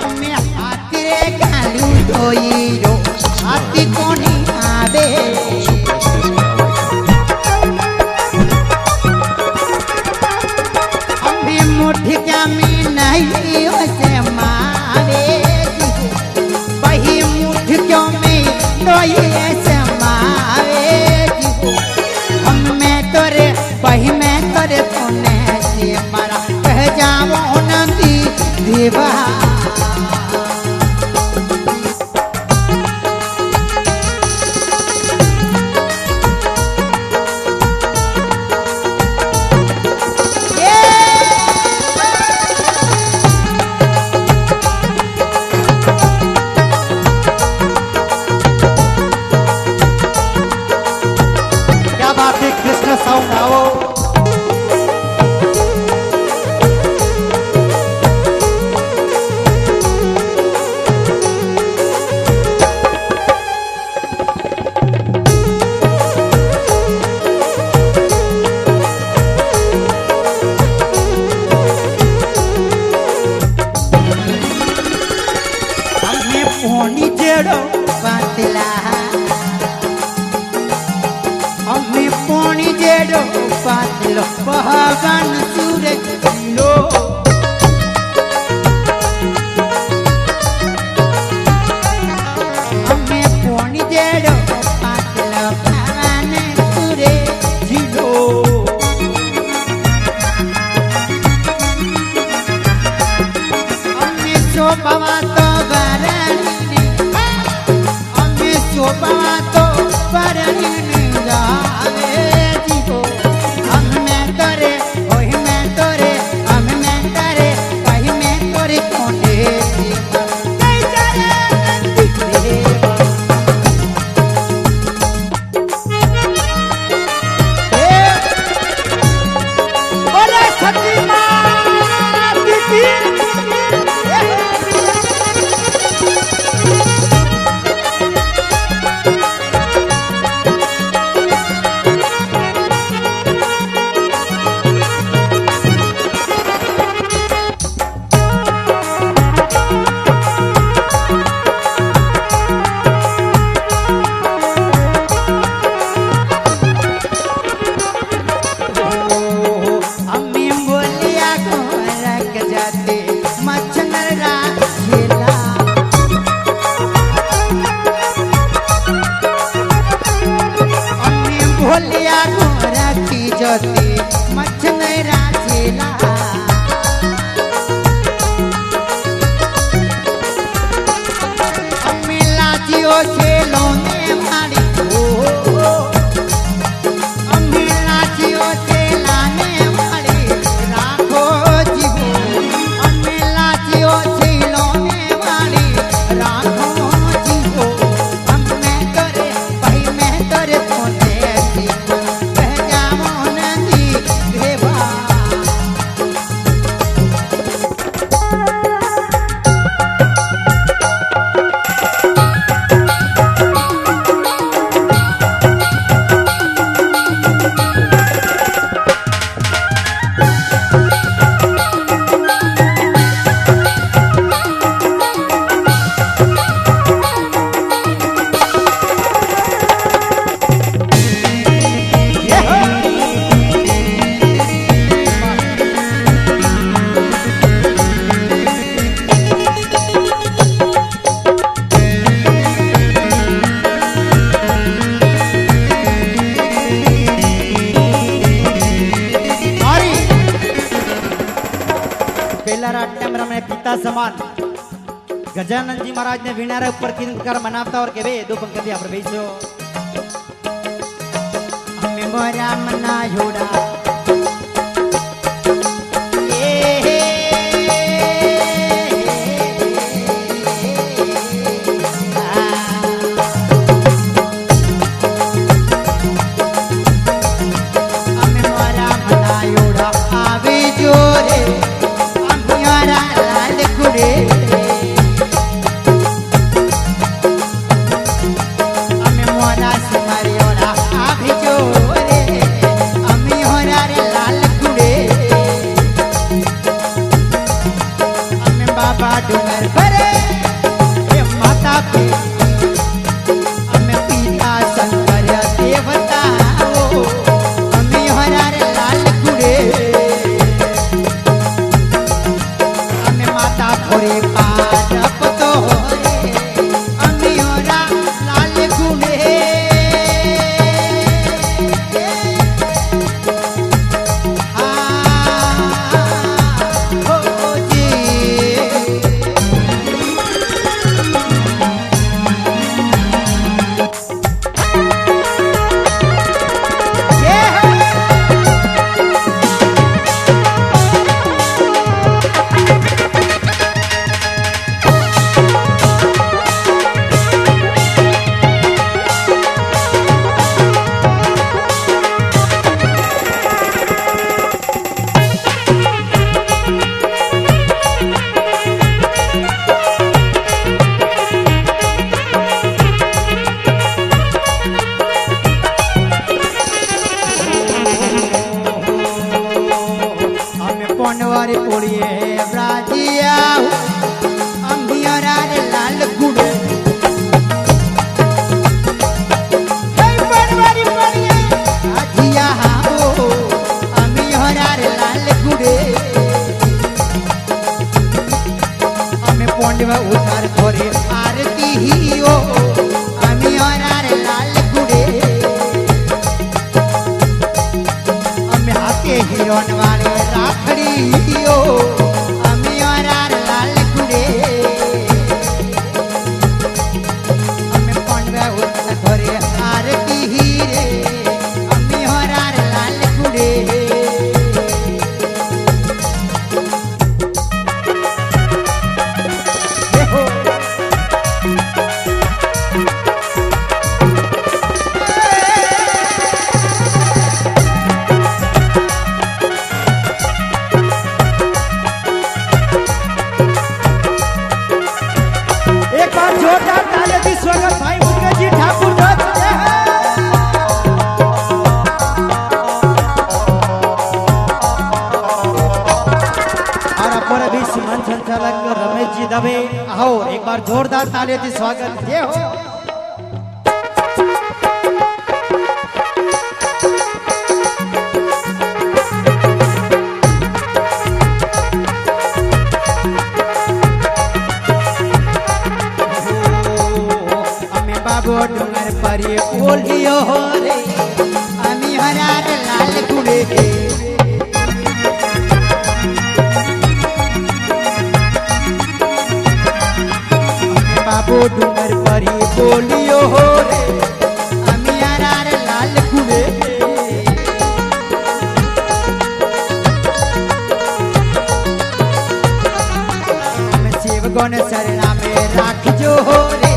અમે હાથી રે ગાલું જોઈ જો હાથી કોની આવે અમે મુઠી क्या में नहीं से मारे वही मुठ क्यों में नहीं से मारे हम मैं तोरे वही मैं तोरे तूने से मारा कह जाओ नंदी देवा कृष्ण साउंड आओ हमने पोनी जेड़ो बातला हमने पोनी जेड़ो बातलो बहगन सूरज लो हमने पोनी जेड़ो बातलो बहगन सूरज लो हमने शोभा तो बरनी हमने शोभा तो बरनी भोलिया गोरा की ज्योति मछनेरा चेला अम्मीला जियो चेलों ने मारी ओ अम्मीला जियो चेला ने मारी राखो जीवो अम्मीला जियो चेलों ने मारी राखो जीवो हम मैं करे भाई मैं करे पोते पिता समान गजानन जी महाराज ने वीणारे ऊपर किन कर मनावता और के दो पंक्ति आप बेचो हमें मोरा मना जोड़ा अमी मनवारी पोड़िए ब्राजिया अम्बियरा रे लाल गुड़े मनवारी पोड़िए ब्राजिया हो अम्बियरा रे लाल गुड़े हमें पोंडवा उतार थोरे आरती ही हो अम्बियरा रे लाल गुड़े हमें आके हिरोन वाले राखड़ी हो अम्बियरा रे लाल गुड़े हमें पोंडवा उतार थोरे आरती ही रे अम्बियरा रे लाल गुड़े जोरदार तालियों से स्वागत भाई मुर्गा जी ठाकुर दत्त और अपने भी मंच संचालक रमेश जी दबे आओ एक बार जोरदार तालियों से स्वागत ये हो डूंगर पर बोलियो रे अम्बियरा रे लाल गुड़े बाबू डूंगर पर बोलियो रे अम्बियरा रे लाल गुड़े शिव गण शरणा में राख जो हो रे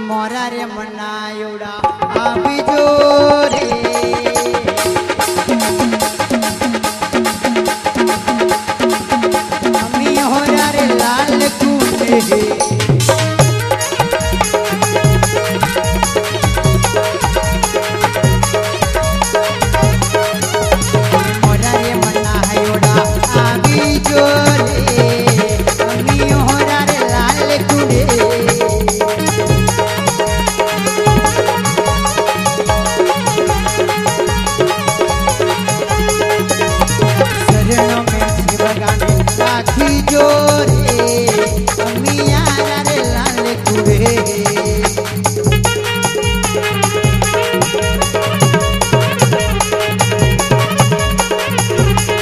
मोरा रे मनायोड़ा अभी जो रे अम्मी होरा रे लाल गुड़े मोरा रे मनायोड़ा अभी जो रे अम्मी होरा रे लाल गुड़े जोरे अम्बियरा रे लाल गुड़े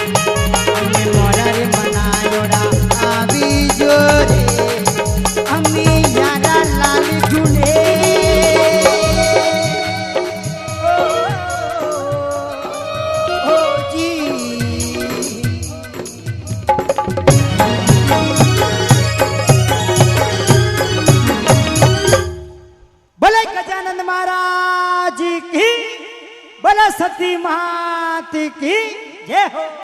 मोरा रे मनायोड़ा अभी जोरे अम्बियरा लाल गुड़े ओ जी गजानंद महाराज की बोला सती मात की जय हो।